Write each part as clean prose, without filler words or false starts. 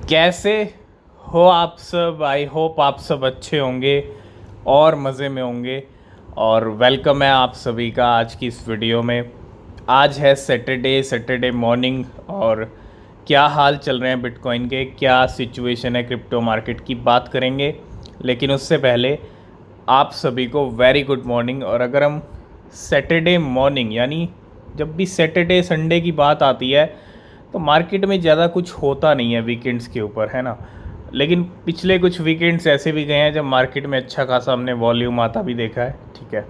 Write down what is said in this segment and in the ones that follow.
कैसे हो आप सब। आई होप आप सब अच्छे होंगे और मज़े में होंगे। और वेलकम है आप सभी का आज की इस वीडियो में। आज है सैटरडे मॉर्निंग और क्या हाल चल रहे हैं बिटकॉइन के, क्या सिचुएशन है क्रिप्टो मार्केट की, बात करेंगे। लेकिन उससे पहले आप सभी को वेरी गुड मॉर्निंग। और अगर हम सैटरडे मॉर्निंग यानी जब भी सैटरडे संडे की बात आती है तो मार्केट में ज़्यादा कुछ होता नहीं है वीकेंड्स के ऊपर, है ना। लेकिन पिछले कुछ वीकेंड्स ऐसे भी गए हैं जब मार्केट में अच्छा खासा हमने वॉल्यूम आता भी देखा है, ठीक है।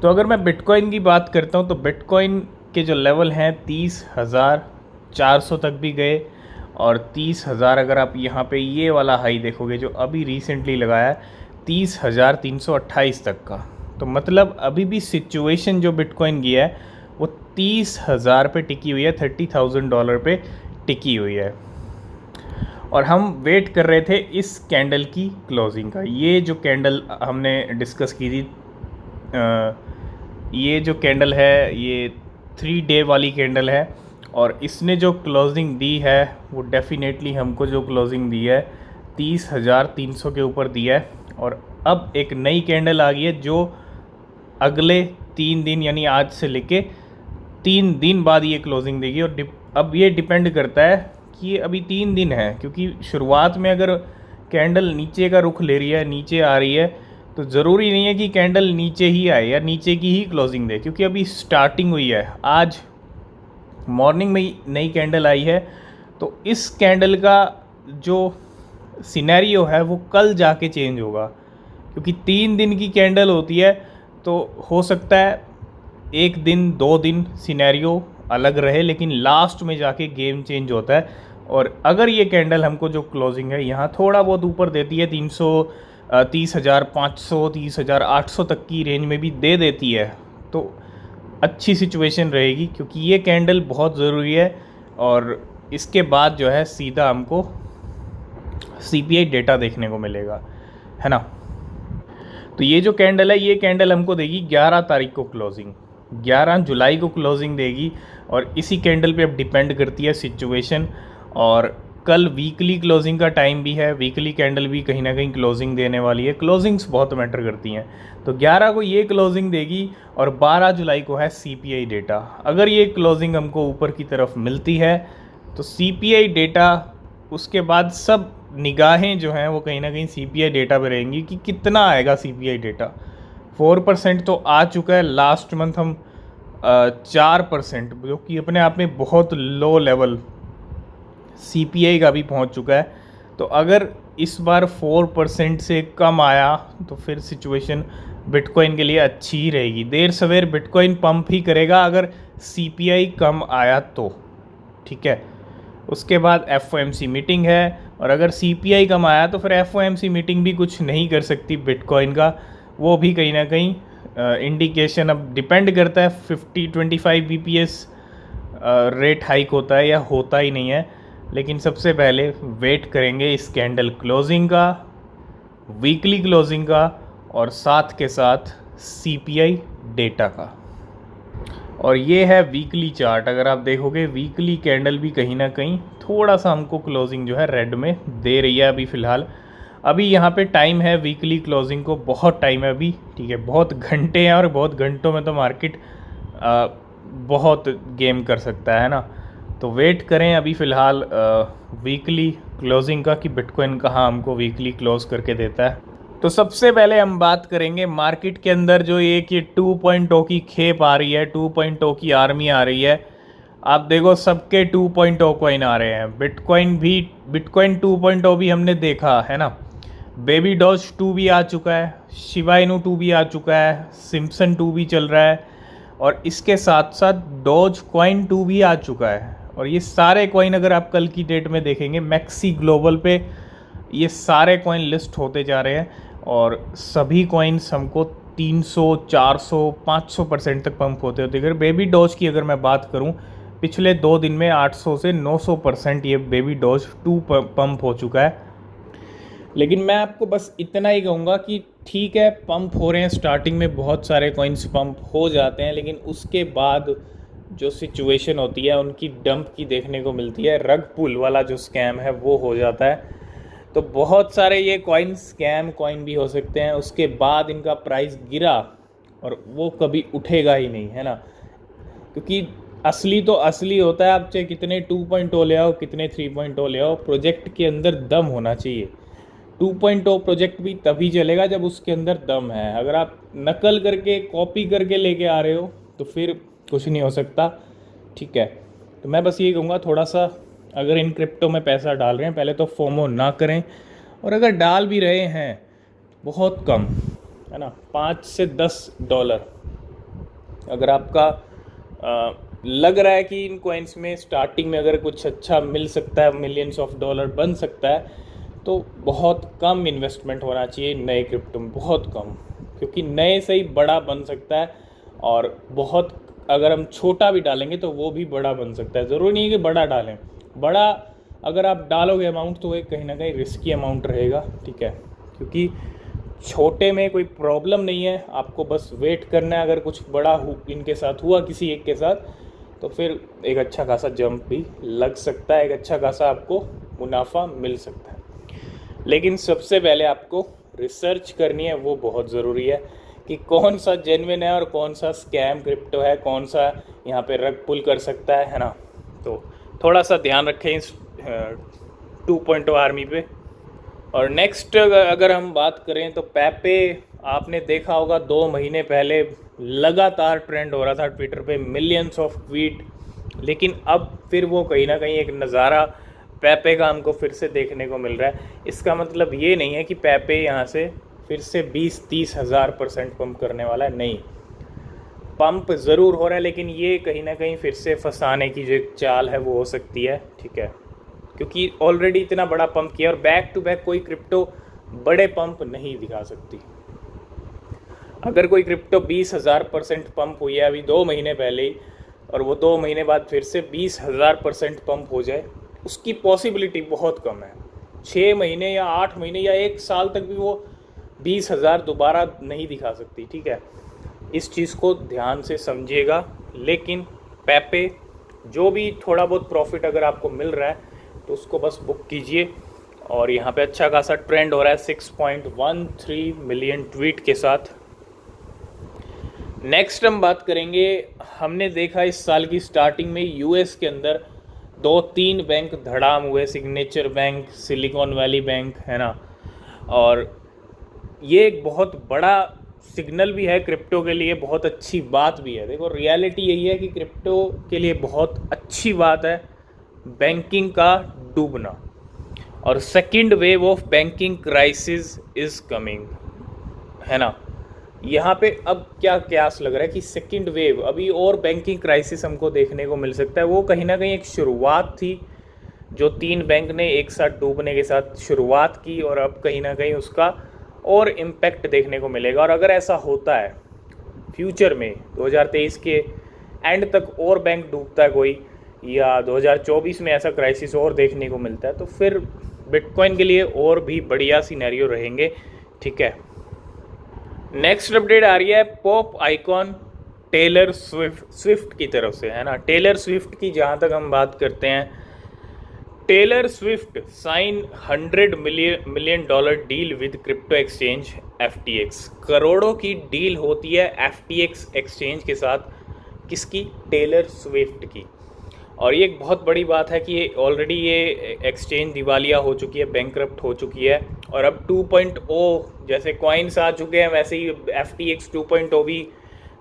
तो अगर मैं बिटकॉइन की बात करता हूँ तो बिटकॉइन के जो लेवल हैं 30,400 तक भी गए। और 30,000 अगर आप यहाँ पे ये वाला हाई देखोगे जो अभी रिसेंटली लगाया है 30,328 तक का, तो मतलब अभी भी सिचुएशन जो बिटकॉइन की है वो 30,000 पे टिकी हुई है, $30,000 पे टिकी हुई है। और हम वेट कर रहे थे इस कैंडल की क्लोजिंग का। ये जो कैंडल हमने डिस्कस की थी, ये जो कैंडल है ये 3 डे वाली कैंडल है। और इसने जो क्लोजिंग दी है वो डेफिनेटली हमको जो क्लोजिंग दी है 30,300 के ऊपर दी है। और अब एक नई कैंडल आ गई है जो अगले 3 दिन यानी आज से लेके 3 दिन बाद ये क्लोजिंग देगी। और अब ये डिपेंड करता है कि ये अभी 3 दिन है, क्योंकि शुरुआत में अगर कैंडल नीचे का रुख ले रही है, नीचे आ रही है, तो ज़रूरी नहीं है कि कैंडल नीचे ही आए या नीचे की ही क्लोजिंग दे, क्योंकि अभी स्टार्टिंग हुई है। आज मॉर्निंग में नई कैंडल आई है, तो इस कैंडल का जो सिनेरियो है वो कल जाके चेंज होगा, क्योंकि 3 दिन की कैंडल होती है। तो हो सकता है 1 दिन 2 दिन सिनेरियो अलग रहे, लेकिन लास्ट में जाके गेम चेंज होता है। और अगर ये कैंडल हमको जो क्लोजिंग है यहाँ थोड़ा बहुत ऊपर देती है, 30,500 30,800 तक की रेंज में भी दे देती है, तो अच्छी सिचुएशन रहेगी, क्योंकि ये कैंडल बहुत ज़रूरी है। और इसके बाद जो है सीधा हमको CPI डेटा देखने को मिलेगा, है ना। तो ये जो कैंडल है ये कैंडल हमको देगी 11 तारीख को क्लोजिंग, 11 जुलाई को क्लोजिंग देगी। और इसी कैंडल पे अब डिपेंड करती है सिचुएशन। और कल वीकली क्लोजिंग का टाइम भी है, वीकली कैंडल भी कहीं ना कहीं क्लोजिंग देने वाली है। क्लोजिंग्स बहुत मैटर करती हैं। तो 11 को ये क्लोजिंग देगी और 12 जुलाई को है CPI डेटा। अगर ये क्लोजिंग हमको ऊपर की तरफ मिलती है तो CPI डेटा, उसके बाद सब निगाहें जो हैं वो कहीं ना कहीं CPI डेटा पे रहेंगी कि कितना आएगा CPI डेटा। 4% तो आ चुका है, लास्ट मंथ हम 4%, जो कि अपने आप में बहुत लो लेवल CPI का भी पहुंच चुका है। तो अगर इस बार 4% से कम आया तो फिर सिचुएशन बिटकॉइन के लिए अच्छी ही रहेगी। देर सवेर बिटकॉइन पंप ही करेगा अगर CPI कम आया तो, ठीक है। उसके बाद FOMC मीटिंग है, और अगर CPI कम आया तो फिर FOMC मीटिंग भी कुछ नहीं कर सकती बिटकॉइन का। वो भी कहीं ना कहीं इंडिकेशन, अब डिपेंड करता है 50-25 BPS रेट हाइक होता है या होता ही नहीं है। लेकिन सबसे पहले वेट करेंगे इस कैंडल क्लोजिंग का, वीकली क्लोजिंग का, और साथ के साथ CPI डेटा का। और ये है वीकली चार्ट। अगर आप देखोगे वीकली कैंडल भी कहीं ना कहीं थोड़ा सा हमको क्लोजिंग जो है रेड में दे रही है अभी फ़िलहाल। अभी यहाँ पे टाइम है वीकली क्लोजिंग को, बहुत टाइम है अभी, ठीक है। बहुत घंटे हैं और बहुत घंटों में तो मार्केट बहुत गेम कर सकता है ना। तो वेट करें अभी फ़िलहाल वीकली क्लोजिंग का कि बिटकॉइन कहाँ हमको वीकली क्लोज करके देता है। तो सबसे पहले हम बात करेंगे मार्केट के अंदर जो एक ये 2.0 की खेप आ रही है, 2.0 की आर्मी आ रही है। आप देखो सबके 2.0 कॉइन आ रहे हैं, बिटकॉइन 2.0 भी हमने देखा है ना। बेबी डॉज 2 भी आ चुका है, शिबा इनू 2 भी आ चुका है, सिम्पसन 2 भी चल रहा है, और इसके साथ साथ डॉज कॉइन 2 भी आ चुका है। और ये सारे कॉइन अगर आप कल की डेट में देखेंगे मैक्सी ग्लोबल पे ये सारे कॉइन लिस्ट होते जा रहे हैं। और सभी कॉइन्स हमको 300, 400, 500% तक पंप होते होते। अगर बेबी डॉज की अगर मैं बात करूं, पिछले 2 दिन में 800 से 900% ये बेबी डॉज 2 पंप हो चुका है। लेकिन मैं आपको बस इतना ही कहूँगा कि ठीक है पंप हो रहे हैं, स्टार्टिंग में बहुत सारे कॉइन्स पंप हो जाते हैं, लेकिन उसके बाद जो सिचुएशन होती है उनकी डंप की देखने को मिलती है, रग पुल वाला जो स्कैम है वो हो जाता है। तो बहुत सारे ये कॉइन स्कैम कॉइन भी हो सकते हैं, उसके बाद इनका प्राइस गिरा और वो कभी उठेगा ही नहीं, है ना। क्योंकि असली तो असली होता है, आप चाहे कितने 2.0 ले आओ, कितने 3.0 ले आओ, प्रोजेक्ट के अंदर दम होना चाहिए। 2.0 प्रोजेक्ट भी तभी चलेगा जब उसके अंदर दम है। अगर आप नकल करके कॉपी करके लेके आ रहे हो तो फिर कुछ नहीं हो सकता, ठीक है। तो मैं बस यही कहूँगा, थोड़ा सा अगर इन क्रिप्टो में पैसा डाल रहे हैं पहले तो फोमो ना करें, और अगर डाल भी रहे हैं बहुत कम, है ना, $5 से $10। अगर आपका लग रहा है कि इन कॉइन्स में स्टार्टिंग में अगर कुछ अच्छा मिल सकता है, मिलियंस ऑफ डॉलर बन सकता है, तो बहुत कम इन्वेस्टमेंट होना चाहिए नए क्रिप्टो में, बहुत कम। क्योंकि नए से ही बड़ा बन सकता है, और बहुत अगर हम छोटा भी डालेंगे तो वो भी बड़ा बन सकता है। ज़रूरी नहीं है कि बड़ा डालें, बड़ा अगर आप डालोगे अमाउंट तो एक कहीं ना कहीं रिस्की अमाउंट रहेगा, ठीक है। क्योंकि छोटे में कोई प्रॉब्लम नहीं है, आपको बस वेट करना है। अगर कुछ बड़ा इनके साथ हुआ किसी एक के साथ, तो फिर एक अच्छा खासा जंप भी लग सकता है, एक अच्छा खासा आपको मुनाफा मिल सकता है। लेकिन सबसे पहले आपको रिसर्च करनी है, वो बहुत ज़रूरी है कि कौन सा जेन्युइन है और कौन सा स्कैम क्रिप्टो है, कौन सा यहाँ पे रग पुल कर सकता है ना। तो थोड़ा सा ध्यान रखें इस 2.0 आर्मी पे। और नेक्स्ट अगर हम बात करें तो पेपे, आपने देखा होगा 2 महीने पहले लगातार ट्रेंड हो रहा था ट्विटर पे, मिलियंस ऑफ ट्वीट। लेकिन अब फिर वो कहीं ना कहीं एक नज़ारा पेपे का हमको फिर से देखने को मिल रहा है। इसका मतलब ये नहीं है कि पेपे यहाँ से फिर से 20-30 हज़ार % पंप करने वाला है, नहीं। पंप ज़रूर हो रहा है, लेकिन ये कहीं ना कहीं फिर से फंसाने की जो एक चाल है वो हो सकती है, ठीक है। क्योंकि ऑलरेडी इतना बड़ा पंप किया, और बैक टू बैक कोई क्रिप्टो बड़े पंप नहीं दिखा सकती। अगर कोई क्रिप्टो 20,000% पंप हुई है अभी 2 महीने पहले ही, और वो 2 महीने बाद फिर से 20,000% पंप हो जाए, उसकी पॉसिबिलिटी बहुत कम है। 6 महीने या 8 महीने या 1 साल तक भी वो 20,000 दोबारा नहीं दिखा सकती, ठीक है। इस चीज़ को ध्यान से समझिएगा। लेकिन पेपे जो भी थोड़ा बहुत प्रॉफिट अगर आपको मिल रहा है तो उसको बस बुक कीजिए। और यहाँ पे अच्छा खासा ट्रेंड हो रहा है 6.13 मिलियन ट्वीट के साथ। नेक्स्ट हम बात करेंगे, हमने देखा इस साल की स्टार्टिंग में यूएस के अंदर 2-3 बैंक धड़ाम हुए, signature bank, silicon valley bank, है ना। और ये एक बहुत बड़ा सिग्नल भी है क्रिप्टो के लिए, बहुत अच्छी बात भी है। देखो रियलिटी यही है कि क्रिप्टो के लिए बहुत अच्छी बात है बैंकिंग का डूबना, और second wave of banking crisis is coming, है ना। यहाँ पे अब क्या क्यास लग रहा है कि सेकंड वेव, अभी और बैंकिंग क्राइसिस हमको देखने को मिल सकता है। वो कहीं ना कहीं एक शुरुआत थी, जो 3 बैंक ने एक साथ डूबने के साथ शुरुआत की, और अब कहीं ना कहीं उसका और इम्पैक्ट देखने को मिलेगा। और अगर ऐसा होता है फ्यूचर में 2023 के एंड तक और बैंक डूबता है कोई, या 2024 में ऐसा क्राइसिस और देखने को मिलता है, तो फिर बिटकॉइन के लिए और भी बढ़िया सिनेरियो रहेंगे, ठीक है। नेक्स्ट अपडेट आ रही है पॉप आइकॉन टेलर स्विफ्ट की तरफ से, है ना। टेलर स्विफ्ट की जहाँ तक हम बात करते हैं, Taylor Swift sign $100 million deal with crypto exchange FTX। करोड़ों की डील होती है FTX एक्सचेंज के साथ, किसकी? टेलर स्विफ्ट की। और ये एक बहुत बड़ी बात है कि ये ऑलरेडी ये एक्सचेंज दिवालिया हो चुकी है, बैंकरप्ट हो चुकी है, और अब 2.0 जैसे कॉइन्स आ चुके हैं वैसे ही FTX 2.0 भी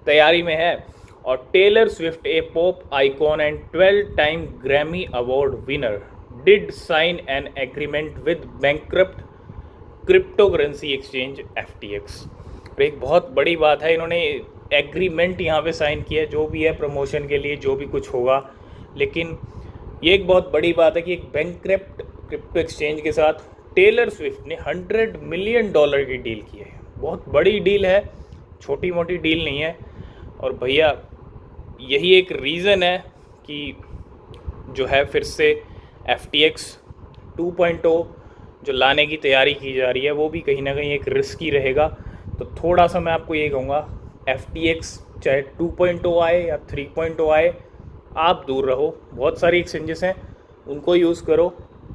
तैयारी में है। और Taylor Swift, a pop icon and 12 time Grammy award winner, did sign an agreement with bankrupt crypto currency exchange FTX। और एक बहुत बड़ी बात है, इन्होंने एग्रीमेंट यहाँ पे साइन किया है, जो भी है प्रमोशन के लिए जो भी कुछ होगा। लेकिन ये एक बहुत बड़ी बात है कि एक बैंकरप्ट क्रिप्टो एक्सचेंज के साथ टेलर स्विफ्ट ने $100 मिलियन की डील की है। बहुत बड़ी डील है, छोटी मोटी डील नहीं है। और भैया यही एक रीज़न है कि जो है फिर से FTX 2.0 जो लाने की तैयारी की जा रही है, वो भी कहीं ना कहीं एक रिस्की रहेगा। तो थोड़ा सा मैं आपको ये कहूँगा, FTX चाहे 2.0 आए या 3.0 आए, आप दूर रहो। बहुत सारी एक्सचेंजेस हैं, उनको यूज़ करो।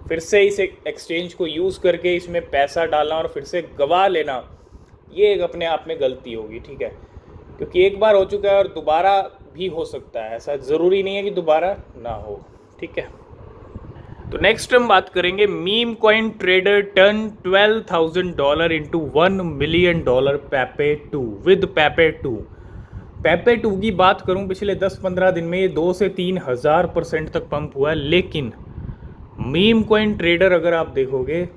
फिर से इस एक्सचेंज को यूज़ करके इसमें पैसा डालना और फिर से गवा लेना, ये एक अपने आप में गलती होगी, ठीक है। क्योंकि एक बार हो चुका है और दोबारा भी हो सकता है, ऐसा ज़रूरी नहीं है कि दोबारा ना हो, ठीक है। तो नेक्स्ट हम बात करेंगे meme coin trader turn $12,000 into $1 million Pepe 2 with Pepe 2। Pepe 2 की बात करूं, पिछले 10-15 दिन में ये 2 से 3,000% तक पंप हुआ है। लेकिन मीम कॉइन ट्रेडर अगर आप देखोगे,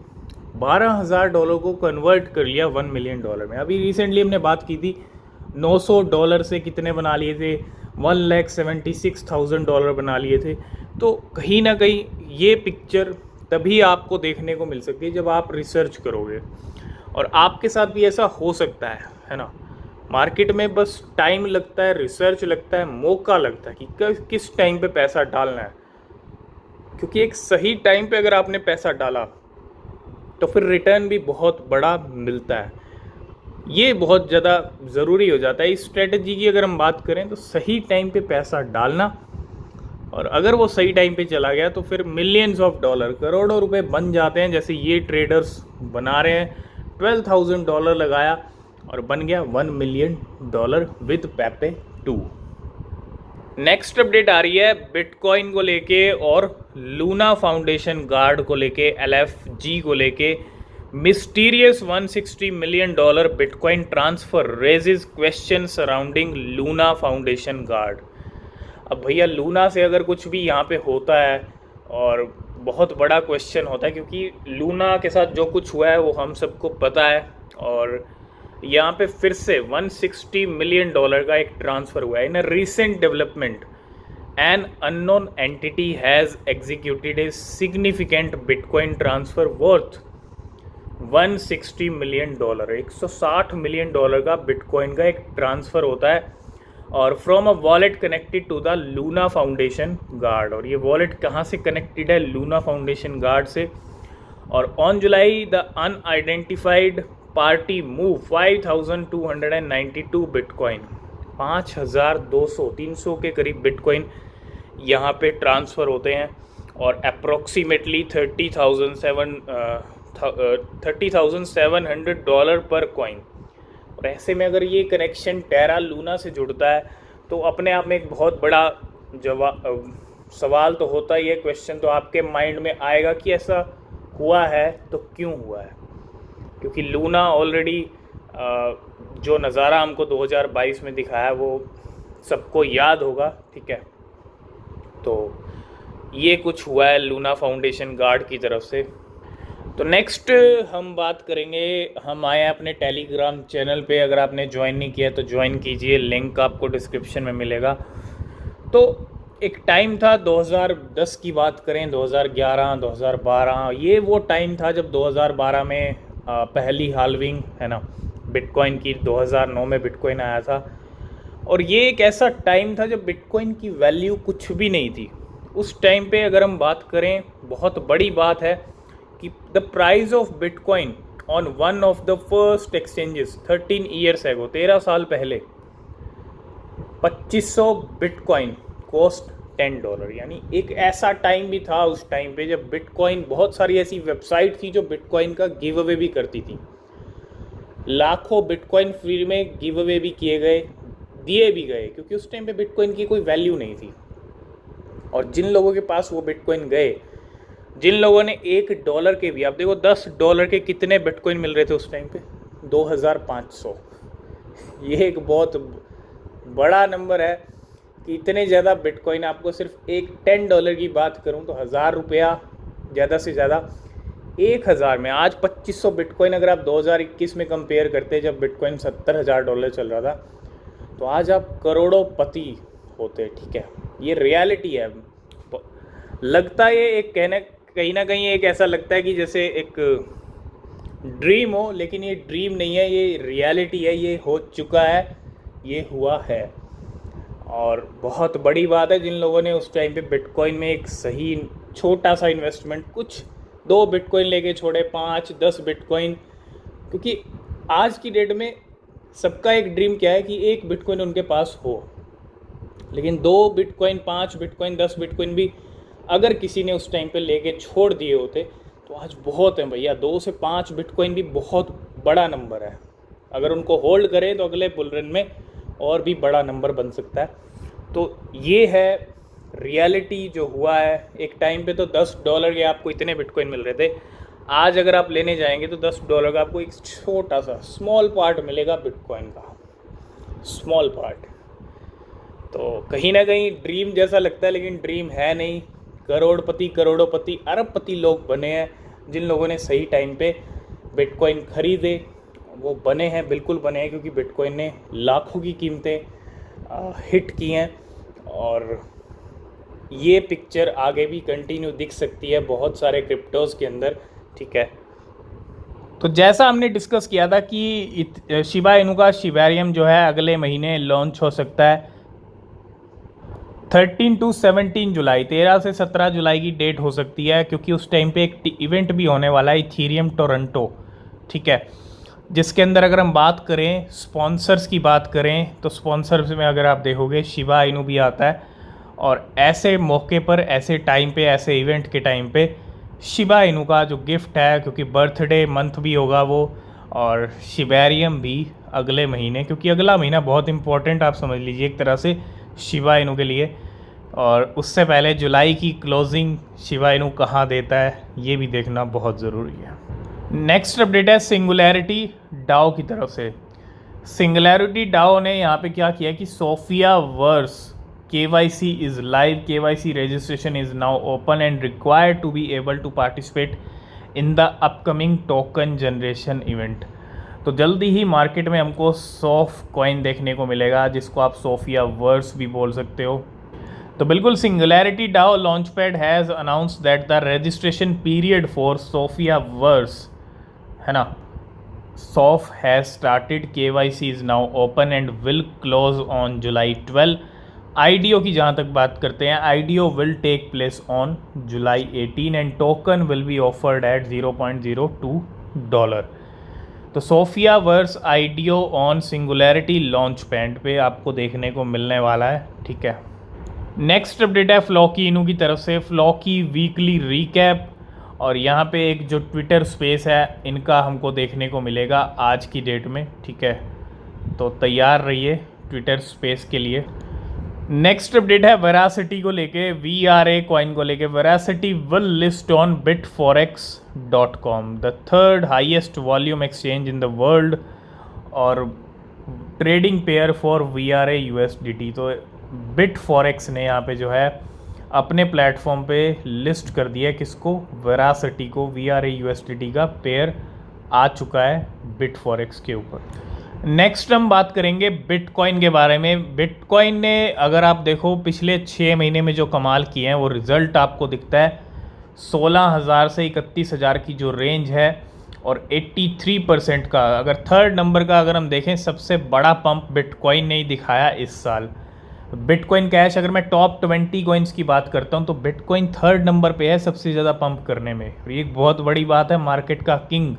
$12,000 को कन्वर्ट कर लिया $1 मिलियन में। अभी रिसेंटली हमने बात की थी, $900 से कितने बना लिए थे, $1,76,000 बना लिए थे। तो कहीं ना कहीं ये पिक्चर तभी आपको देखने को मिल सकती है जब आप रिसर्च करोगे, और आपके साथ भी ऐसा हो सकता है ना। मार्केट में बस टाइम लगता है, रिसर्च लगता है, मौका लगता है कि किस टाइम पे पैसा डालना है। क्योंकि एक सही टाइम पे अगर आपने पैसा डाला तो फिर रिटर्न भी बहुत बड़ा मिलता है। ये बहुत ज़्यादा ज़रूरी हो जाता है। इस स्ट्रेटजी की अगर हम बात करें तो सही टाइम पे पैसा डालना, और अगर वो सही टाइम पे चला गया तो फिर मिलियंस ऑफ डॉलर, करोड़ों रुपए बन जाते हैं, जैसे ये ट्रेडर्स बना रहे हैं। $12,000 लगाया और बन गया $1 million with Pepe 2। Next update आ रही है बिटकॉइन को लेके और लूना फाउंडेशन गार्ड को लेके, LFG को लेके। Mysterious $160 million bitcoin transfer raises question surrounding Luna Foundation guard. अब भैया लूना से अगर कुछ भी यहाँ पे होता है और बहुत बड़ा क्वेश्चन होता है, क्योंकि लूना के साथ जो कुछ हुआ है वो हम सबको पता है। और यहाँ पे फिर से $160 मिलियन का एक ट्रांसफ़र हुआ है। In a recent development an unknown entity has executed a significant Bitcoin transfer worth $160 million, $160 million का बिटकॉइन का एक ट्रांसफ़र होता है, और from a wallet connected to the Luna Foundation Guard. और ये वॉलेट कहाँ से कनेक्टेड है? लूना फाउंडेशन गार्ड से। और on July the unidentified party move 5,292 bitcoin, 5,200 के करीब बिटकॉइन यहाँ पे ट्रांसफ़र होते हैं, और अप्रोक्सीमेटली $30,700 पर कॉइन। और ऐसे में अगर ये कनेक्शन टेरा लूना से जुड़ता है तो अपने आप में एक बहुत बड़ा सवाल तो होता ही है, क्वेश्चन तो आपके माइंड में आएगा कि ऐसा हुआ है तो क्यों हुआ है। क्योंकि लूना ऑलरेडी जो नज़ारा हमको 2022 में दिखाया वो सबको याद होगा, ठीक है। तो ये कुछ हुआ है लूना फाउंडेशन गार्ड की तरफ से। तो नेक्स्ट हम बात करेंगे, हम आए हैं अपने टेलीग्राम चैनल पे। अगर आपने ज्वाइन नहीं किया तो ज्वाइन कीजिए, लिंक आपको डिस्क्रिप्शन में मिलेगा। तो एक टाइम था 2010 की बात करें, 2011, 2012, ये वो टाइम था जब 2012 में पहली हाल्विंग है ना बिटकॉइन की, 2009 में बिटकॉइन आया था। और ये एक ऐसा टाइम था जब बिटकॉइन की वैल्यू कुछ भी नहीं थी। उस टाइम पे अगर हम बात करें, बहुत बड़ी बात है कि the price of bitcoin on one of the first exchanges 13 years ago, 13 साल पहले 2500 बिटकॉइन कॉस्ट $10। यानी एक ऐसा टाइम भी था उस टाइम पे जब बिटकॉइन, बहुत सारी ऐसी वेबसाइट थी जो बिटकॉइन का गिव अवे भी करती थी। लाखों बिटकॉइन फ्री में गिव अवे भी किए गए, दिए भी गए, क्योंकि उस टाइम पे बिटकॉइन की कोई वैल्यू नहीं थी। और जिन लोगों के पास वो बिटकॉइन गए, जिन लोगों ने $1 के भी, आप देखो $10 के कितने बिटकॉइन मिल रहे थे उस टाइम पे, 2500। ये एक बहुत बड़ा नंबर है कि इतने ज़्यादा बिटकॉइन आपको, सिर्फ एक $10 की बात करूं तो ₹1000 ज़्यादा से ज़्यादा 1000 में। आज 2500 बिटकॉइन अगर आप 2021 में कंपेयर करते जब बिटकॉइन $70,000 चल रहा था, तो आज आप करोड़ों पति होते, ठीक है। ये रियलिटी है। लगता है ये एक कहीं ना कहीं एक ऐसा लगता है कि जैसे एक ड्रीम हो, लेकिन ये ड्रीम नहीं है, ये रियलिटी है, ये हो चुका है, ये हुआ है। और बहुत बड़ी बात है जिन लोगों ने उस टाइम पे बिटकॉइन में एक सही छोटा सा इन्वेस्टमेंट, कुछ 2 बिटकॉइन लेके छोड़े, 5-10 बिटकॉइन। क्योंकि आज की डेट में सबका एक ड्रीम क्या है कि एक बिटकॉइन उनके पास हो। लेकिन 2 बिटकॉइन, 5 बिटकॉइन, 10 बिटकॉइन भी अगर किसी ने उस टाइम पे लेके छोड़ दिए होते तो आज बहुत है भैया। 2 से 5 बिटकॉइन भी बहुत बड़ा नंबर है। अगर उनको होल्ड करें तो अगले बुल रन में और भी बड़ा नंबर बन सकता है। तो ये है रियलिटी जो हुआ है। एक टाइम पे तो $10 के आपको इतने बिटकॉइन मिल रहे थे। आज अगर आप लेने जाएंगे तो $10 का आपको एक छोटा सा स्मॉल पार्ट मिलेगा बिटकॉइन का, स्मॉल पार्ट। तो कहीं ना कहीं ड्रीम जैसा लगता है, लेकिन ड्रीम है नहीं। करोड़पति, करोड़ोपति, अरबपति लोग बने हैं जिन लोगों ने सही टाइम पे बिटकॉइन खरीदे, वो बने हैं, बिल्कुल बने हैं, क्योंकि बिटकॉइन ने लाखों की कीमतें हिट की हैं। और ये पिक्चर आगे भी कंटिन्यू दिख सकती है बहुत सारे क्रिप्टोज़ के अंदर, ठीक है। तो जैसा हमने डिस्कस किया था कि शिबा इनू का शिबेरियम जो है अगले महीने लॉन्च हो सकता है 13 to 17 जुलाई, 13 से 17 जुलाई की डेट हो सकती है, क्योंकि उस टाइम पे एक इवेंट भी होने वाला है इथीरियम टोरंटो, ठीक है, जिसके अंदर अगर हम बात करें स्पॉन्सर्स की बात करें तो स्पॉन्सर्स में अगर आप देखोगे शिबा इनू भी आता है। और ऐसे मौके पर, ऐसे टाइम पे, ऐसे इवेंट के टाइम पे शिबा इनू का जो गिफ्ट है, क्योंकि बर्थडे मंथ भी होगा वो, और शिबेरियम भी अगले महीने, क्योंकि अगला महीना बहुत इंपॉर्टेंट आप समझ लीजिए एक तरह से शिबा इनू के लिए। और उससे पहले जुलाई की क्लोजिंग शिबा इनू कहाँ देता है ये भी देखना बहुत ज़रूरी है। नेक्स्ट अपडेट है सिंगुलैरिटी डाओ की तरफ से। सिंगुलैरिटी डाओ ने यहाँ पे क्या किया कि Sophia verse KYC is live, KYC registration is now open and required to be able to participate in the upcoming token generation event. तो जल्दी ही मार्केट में हमको सॉफ कॉइन देखने को मिलेगा, जिसको आप सोफिया वर्स भी बोल सकते हो। तो बिल्कुल Singularity DAO launchpad has announce that the registration period for SophiaVerse, है ना, SOPH has started, KYC is now open and will close on July 12। IDO की जहाँ तक बात करते हैं, IDO will take place on July 18 and token will be offered at $0.02। तो SophiaVerse IDO on Singularity launchpad पे आपको देखने को मिलने वाला है, ठीक है। नेक्स्ट अपडेट है फ्लॉकी इनू की तरफ से, फ्लॉकी वीकली रीकैप। और यहाँ पे एक जो ट्विटर स्पेस है इनका हमको देखने को मिलेगा आज की डेट में, ठीक है। तो तैयार रहिए ट्विटर स्पेस के लिए। नेक्स्ट अपडेट है वेरासिटी को लेके, VRA कॉइन को लेके। Veracity will list on bitforex.com, the third highest volume exchange in the world और trading pair for VRA USDT। तो bitforex ने यहाँ पे जो है अपने प्लेटफॉर्म पे लिस्ट कर दिया है किसको, वेरासिटी को। VRA USDT का पेयर आ चुका है bitforex के ऊपर। नेक्स्ट हम बात करेंगे बिटकॉइन के बारे में। बिटकॉइन ने अगर आप देखो पिछले 6 महीने में जो कमाल किए हैं वो रिज़ल्ट आपको दिखता है 16,000 से 31,000 की जो रेंज है, और 83% का, अगर थर्ड नंबर का अगर हम देखें, सबसे बड़ा पंप बिटकॉइन ने ही दिखाया इस साल। बिटकॉइन कैश, अगर मैं टॉप 20 कॉइन्स की बात करता हूं तो बिटकॉइन थर्ड नंबर पे है सबसे ज़्यादा पंप करने में। ये एक बहुत बड़ी बात है, मार्केट का किंग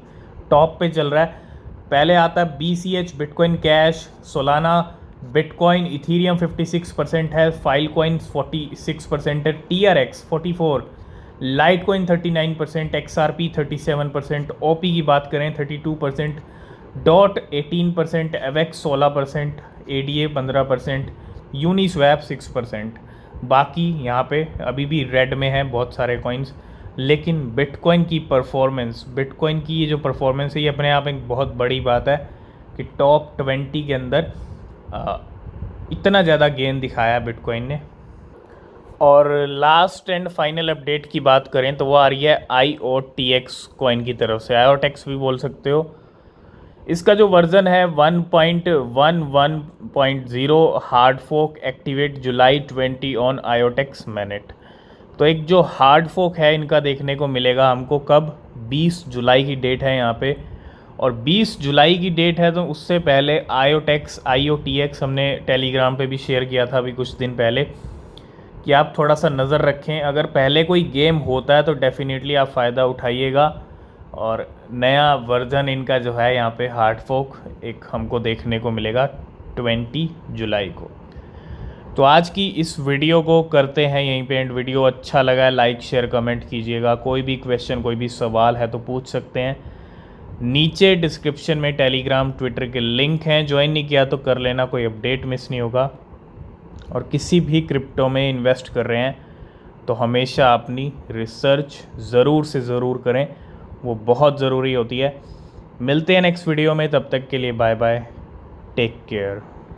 टॉप पे चल रहा है। पहले आता है BCH bitcoin cash, Solana bitcoin, Ethereum 56% है, फाइल कॉइन 46% है, TRX 44%, light coin 39%, XRP 37%, OP की बात करें 32%, डॉट 18%, एवेक्स 16%, ADA 15%, यूनिस्वैप 6%। बाकी यहाँ पे अभी भी रेड में है बहुत सारे कॉइन्स। लेकिन बिटकॉइन की परफॉर्मेंस, बिटकॉइन की ये जो परफॉर्मेंस है ये अपने आप एक बहुत बड़ी बात है कि टॉप 20 के अंदर इतना ज़्यादा गेन दिखाया बिटकॉइन ने। और लास्ट एंड फाइनल अपडेट की बात करें तो वो आ रही है IOTX कॉइन की तरफ से, IOTX भी बोल सकते हो। इसका जो वर्ज़न है 1.11.0 hard fork activate July 20 on IOTX mainnet. तो एक जो हार्ड फोक है इनका देखने को मिलेगा हमको कब, 20 जुलाई की डेट है यहाँ पे। और 20 जुलाई की डेट है तो उससे पहले IOTX हमने टेलीग्राम पे भी शेयर किया था अभी कुछ दिन पहले कि आप थोड़ा सा नज़र रखें। अगर पहले कोई गेम होता है तो डेफिनेटली आप फ़ायदा उठाइएगा। और नया वर्जन इनका जो है यहाँ पे हार्ड फोक एक हमको देखने को मिलेगा 20 जुलाई को। तो आज की इस वीडियो को करते हैं यहीं पे एंड। वीडियो अच्छा लगा है लाइक शेयर कमेंट कीजिएगा। कोई भी क्वेश्चन कोई भी सवाल है तो पूछ सकते हैं। नीचे डिस्क्रिप्शन में टेलीग्राम ट्विटर के लिंक हैं, ज्वाइन नहीं किया तो कर लेना, कोई अपडेट मिस नहीं होगा। और किसी भी क्रिप्टो में इन्वेस्ट कर रहे हैं तो हमेशा अपनी रिसर्च ज़रूर से ज़रूर करें, वो बहुत ज़रूरी होती है। मिलते हैं नेक्स्ट वीडियो में, तब तक के लिए बाय बाय, टेक केयर।